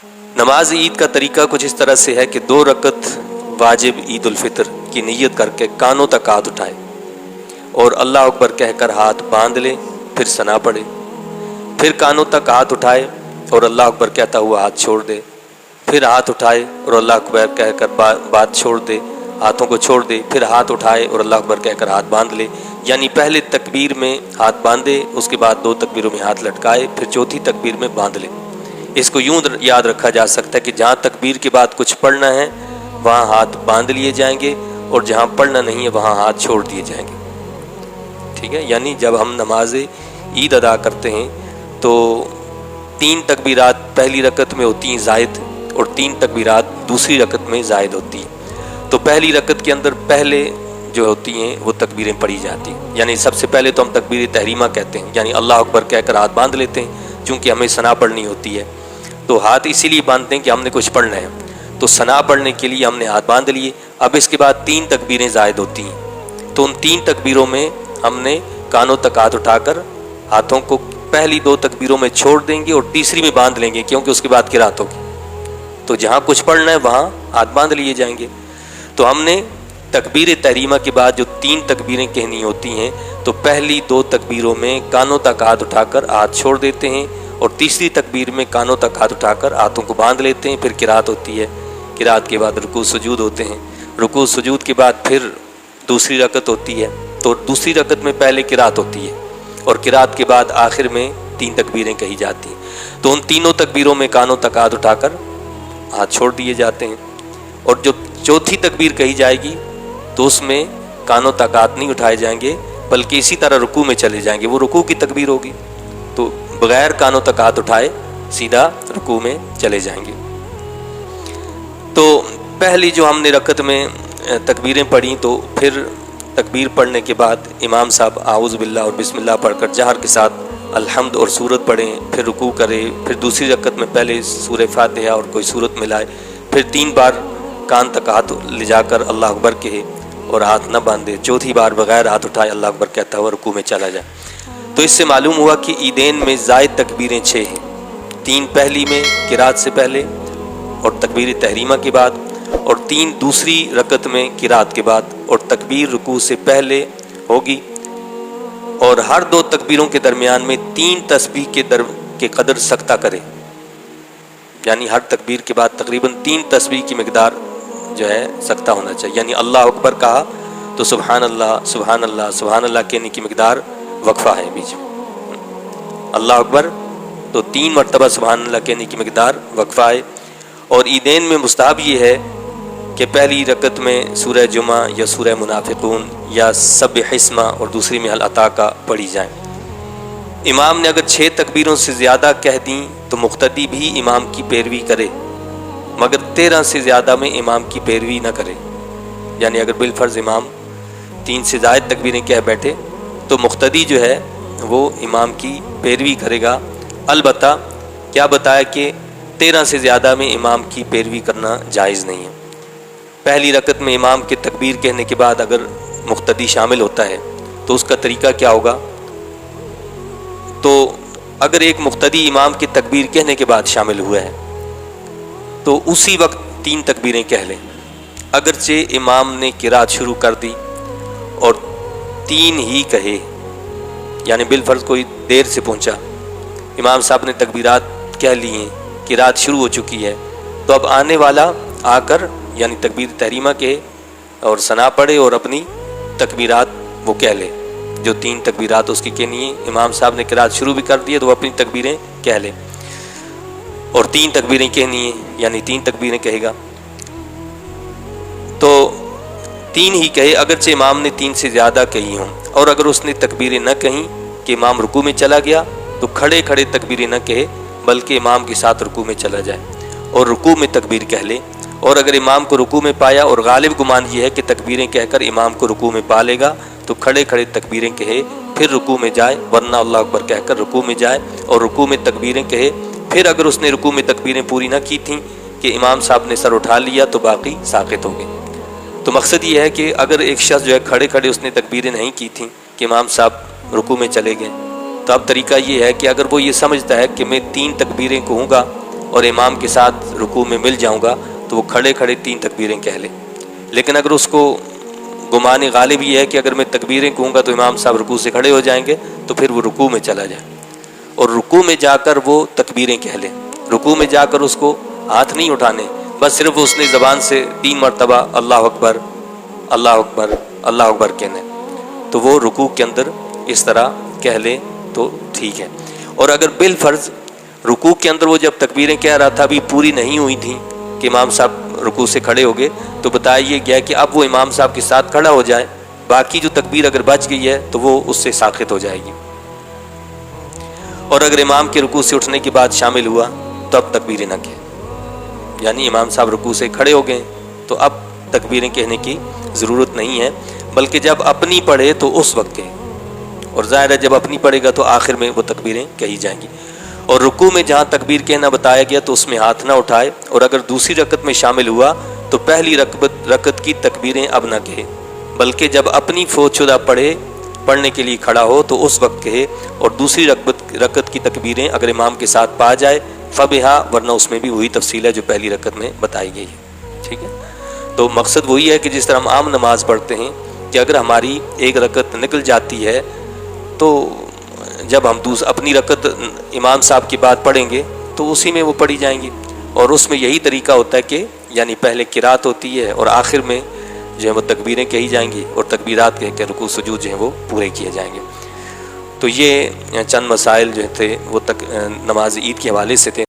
نماز عید کا طریقہ کچھ اس طرح سے ہے کہ 2 رکعت واجب عید الفطر کی نیت کر کے کانوں تک ہاتھ اٹھائے اور اللہ اکبر کہہ کر ہاتھ باندھ لے، پھر ثنا پڑھے، پھر کانوں تک ہاتھ اٹھائے اور اللہ اکبر کہتا ہوا ہاتھ چھوڑ دے، پھر ہاتھ اٹھائے اور اللہ اکبر کہہ کر بات چھوڑ دے، ہاتھوں کو چھوڑ دے، پھر ہاتھ اٹھائے اور اللہ اکبر کہہ کر ہاتھ باندھ لے۔ یعنی پہلے تکبیر میں ہاتھ باندھے، اس کے بعد 2 تکبیروں میں ہاتھ لٹکائے، پھر چوتھی تکبیر میں باندھ لے۔ اس کو یوں یاد رکھا جا سکتا ہے کہ جہاں تکبیر کے بعد کچھ پڑھنا ہے وہاں ہاتھ باندھ لیے جائیں گے، اور جہاں پڑھنا نہیں ہے وہاں ہاتھ چھوڑ دیے جائیں گے۔ ٹھیک ہے، یعنی جب ہم نماز عید ادا کرتے ہیں تو 3 تکبیرات پہلی رکعت میں ہوتی ہیں زائد، اور 3 تکبیرات دوسری رکعت میں زائد ہوتی ہیں۔ تو پہلی رکعت کے اندر پہلے جو ہوتی ہیں وہ تکبیریں پڑھی جاتی ہیں، یعنی سب سے پہلے تو ہم تکبیر تحریمہ کہتے ہیں، یعنی اللہ اکبر کہہ کر ہاتھ باندھ لیتے ہیں، چونکہ ہمیں ثنا پڑھنی ہوتی ہے تو ہاتھ اسی لیے باندھتے ہیں کہ ہم نے کچھ پڑھنا ہے، تو ثنا پڑھنے کے لیے ہم نے ہاتھ باندھ لیے۔ اب اس کے بعد 3 تکبیریں زائد ہوتی ہیں، تو ان 3 تکبیروں میں ہم نے کانوں تک ہاتھ اٹھا کر ہاتھوں کو پہلی 2 تکبیروں میں چھوڑ دیں گے اور تیسری میں باندھ لیں گے، کیونکہ اس کے بعد قرات ہوگی، تو جہاں کچھ پڑھنا ہے وہاں ہاتھ باندھ لیے جائیں گے۔ تو ہم نے تکبیر تحریمہ کے بعد جو 3 تکبیریں کہنی ہوتی ہیں تو پہلی 2 تکبیروں میں کانوں تک ہاتھ اٹھا کر ہاتھ چھوڑ دیتے ہیں، اور تیسری تکبیر میں کانوں تک ہاتھ اٹھا کر ہاتھوں کو باندھ لیتے ہیں، پھر قرات ہوتی ہے، قرات کے بعد رکوع سجود ہوتے ہیں، رکوع سجود کے بعد پھر دوسری رکعت ہوتی ہے، تو دوسری رکعت میں پہلے قرات ہوتی ہے اور قرات کے بعد آخر میں 3 تکبیریں کہی جاتی ہیں۔ تو ان تینوں تکبیروں میں کانوں تک ہاتھ اٹھا کر ہاتھ چھوڑ دیے جاتے ہیں، اور جو چوتھی تکبیر کہی جائے گی تو اس میں کانوں تک ہاتھ نہیں اٹھائے جائیں گے، بلکہ اسی طرح رکوع میں چلے جائیں گے، وہ رکوع کی تکبیر ہوگی، تو بغیر کانوں تک ہاتھ اٹھائے سیدھا رکوع میں چلے جائیں گے۔ تو پہلی جو ہم نے رکعت میں تکبیریں پڑھیں، تو پھر تکبیر پڑھنے کے بعد امام صاحب اعوذ باللہ اور بسم اللہ پڑھ کر جہر کے ساتھ الحمد اور سورت پڑھیں، پھر رکوع کرے، پھر دوسری رکعت میں پہلے سورہ فاتحہ اور کوئی سورت ملائے، پھر 3 بار کان تک ہاتھ لے جا کر اللہ اکبر کہے اور ہاتھ نہ باندھے، چوتھی بار بغیر ہاتھ اٹھائے اللہ اکبر کہتا ہوا رکوع میں چلا جائے۔ تو اس سے معلوم ہوا کہ عیدین میں زائد تکبیریں 6 ہیں، 3 پہلی میں قرات سے پہلے اور تکبیر تحریمہ کے بعد، اور 3 دوسری رکعت میں قرات کے بعد، اور تکبیر رکوع سے پہلے ہوگی، اور ہر 2 تکبیروں کے درمیان میں 3 تسبیح کے قدر سکتہ کرے، یعنی ہر تکبیر کے بعد تقریباً 3 تسبیح کی مقدار جو ہے سکتہ ہونا چاہیے، یعنی اللہ اکبر کہا تو سبحان اللہ سبحان اللہ سبحان اللہ کہنے کی مقدار وقفہ ہے بیچ میں، اللہ اکبر تو 3 مرتبہ سبحان اللہ کہنے کی مقدار وقفہ ہے۔ اور عیدین میں مستحب یہ ہے کہ پہلی رکعت میں سورہ جمعہ یا سورہ منافقون یا سبح اسمہ اور دوسری میں ہل اتاکا پڑھی جائیں۔ امام نے اگر 6 تکبیروں سے زیادہ کہہ دیں تو مقتدی بھی امام کی پیروی کرے، مگر 13 سے زیادہ میں امام کی پیروی نہ کرے، یعنی اگر بالفرض امام 3 سے زائد تکبیریں کہہ بیٹھے تو مقتدی جو ہے وہ امام کی پیروی کرے گا، البتہ کیا بتایا کہ 13 سے زیادہ میں امام کی پیروی کرنا جائز نہیں ہے۔ پہلی رکعت میں امام کے تکبیر کہنے کے بعد اگر مقتدی شامل ہوتا ہے تو اس کا طریقہ کیا ہوگا؟ تو اگر ایک مقتدی امام کے تکبیر کہنے کے بعد شامل ہوا ہے تو اسی وقت 3 تکبیریں کہہ لیں، اگرچہ امام نے قرات شروع کر دی اور 3 ہی کہے، یعنی بالفرض کوئی دیر سے پہنچا، امام صاحب نے تکبیرات کہہ لی ہیں، قرات شروع ہو چکی ہے، تو اب آنے والا آ کر یعنی تکبیر تحریمہ کہے اور ثنا پڑھے اور اپنی تکبیرات وہ کہہ لے، جو 3 تکبیرات اس کی کہنی ہے، امام صاحب نے قرات شروع بھی کر دی ہے تو وہ اپنی تکبیریں کہہ لے، اور 3 تکبیریں کہنی ہیں یعنی 3 تکبیریں کہے گا، تو 3 ہی کہے، اگرچہ امام نے 3 سے زیادہ کہی ہوں، اور اگر اس نے تکبیریں نہ کہیں کہ امام رکوع میں چلا گیا تو کھڑے کھڑے تکبیریں نہ کہے بلکہ امام کے ساتھ رکوع میں چلا جائے اور رکوع میں تکبیر کہہ لے، اور اگر امام کو رکوع میں پایا اور غالب گمان یہ ہے کہ تکبیریں کہہ کر امام کو رکوع میں پا لے گا تو کھڑے کھڑے تکبیریں کہے، پھر رکوع میں جائے، ورنہ اللہ اکبر کہہ کر رکوع میں جائے اور رکوع میں تکبیریں کہے، پھر اگر اس نے رکوع میں تکبیریں پوری نہ کی تھیں کہ امام صاحب نے سر اٹھا لیا تو باقی ساقط ہو گئے۔ تو مقصد یہ ہے کہ اگر ایک شخص جو ہے کھڑے کھڑے اس نے تکبیریں نہیں کی تھیں کہ امام صاحب رکوع میں چلے گئے، تو اب طریقہ یہ ہے کہ اگر وہ یہ سمجھتا ہے کہ میں 3 تکبیریں کہوں گا اور امام کے ساتھ رکوع میں مل جاؤں گا تو وہ کھڑے کھڑے 3 تکبیریں کہہ لے. لیکن اگر اس کو گمان غالب یہ ہے کہ اگر میں تکبیریں کہوں گا تو امام صاحب رکوع سے کھڑے ہو جائیں گے، تو پھر وہ رکوع میں چلا جائے اور رکوع میں جا کر وہ تکبیریں کہہ لے. رکوع میں جا کر اس کو ہاتھ نہیں اٹھانے، بس صرف اس نے زبان سے 3 مرتبہ اللہ اکبر اللہ اکبر اللہ اکبر کہنا ہے، تو وہ رکوع کے اندر اس طرح کہہ لے تو ٹھیک ہے. اور اگر بالفرض رکوع کے اندر وہ جب تکبیریں کہہ رہا تھا ابھی پوری نہیں ہوئی تھیں کہ امام صاحب رکوع سے کھڑے ہو گئے، تو بتایا یہ گیا کہ اب وہ امام صاحب کے ساتھ کھڑا ہو جائے، باقی جو تکبیر اگر بچ گئی ہے تو وہ اس سے ساقط ہو جائے گی. اور اگر امام کے رکوع سے اٹھنے کے بعد شامل ہوا تو اب تکبیریں نہ کہے، یعنی امام صاحب رکوع سے کھڑے ہو گئے تو اب تکبیریں کہنے کی ضرورت نہیں ہے، بلکہ جب اپنی پڑھے تو اس وقت کہے. اور ظاہر ہے جب اپنی پڑھے گا تو آخر میں وہ تکبیریں کہی جائیں گی. اور رکوع میں جہاں تکبیر کہنا بتایا گیا تو اس میں ہاتھ نہ اٹھائے، اور اگر دوسری رکعت میں شامل ہوا تو پہلی رکعت کی تکبیریں اب نہ کہے، بلکہ جب اپنی فوت شدہ پڑھنے کے لیے کھڑا ہو تو اس وقت کہے. اور دوسری رکعت کی تکبیریں اگر امام کے ساتھ پا جائے فبہا، ورنہ اس میں بھی وہی تفصیل ہے جو پہلی رکعت میں بتائی گئی ہے. ٹھیک ہے، تو مقصد وہی ہے کہ جس طرح ہم عام نماز پڑھتے ہیں کہ اگر ہماری ایک رکعت نکل جاتی ہے تو جب ہم اپنی رکعت امام صاحب کی بات پڑھیں گے تو اسی میں وہ پڑھی جائیں گی. اور اس میں یہی طریقہ ہوتا ہے کہ یعنی پہلے قرات ہوتی ہے اور آخر میں جو ہے وہ تکبیریں کہی جائیں گی، اور تکبیرات کہہ کے رکوع سجود جو ہیں وہ پورے کیے جائیں گے. تو یہ چند مسائل جو تھے وہ نماز عید کے حوالے سے تھے.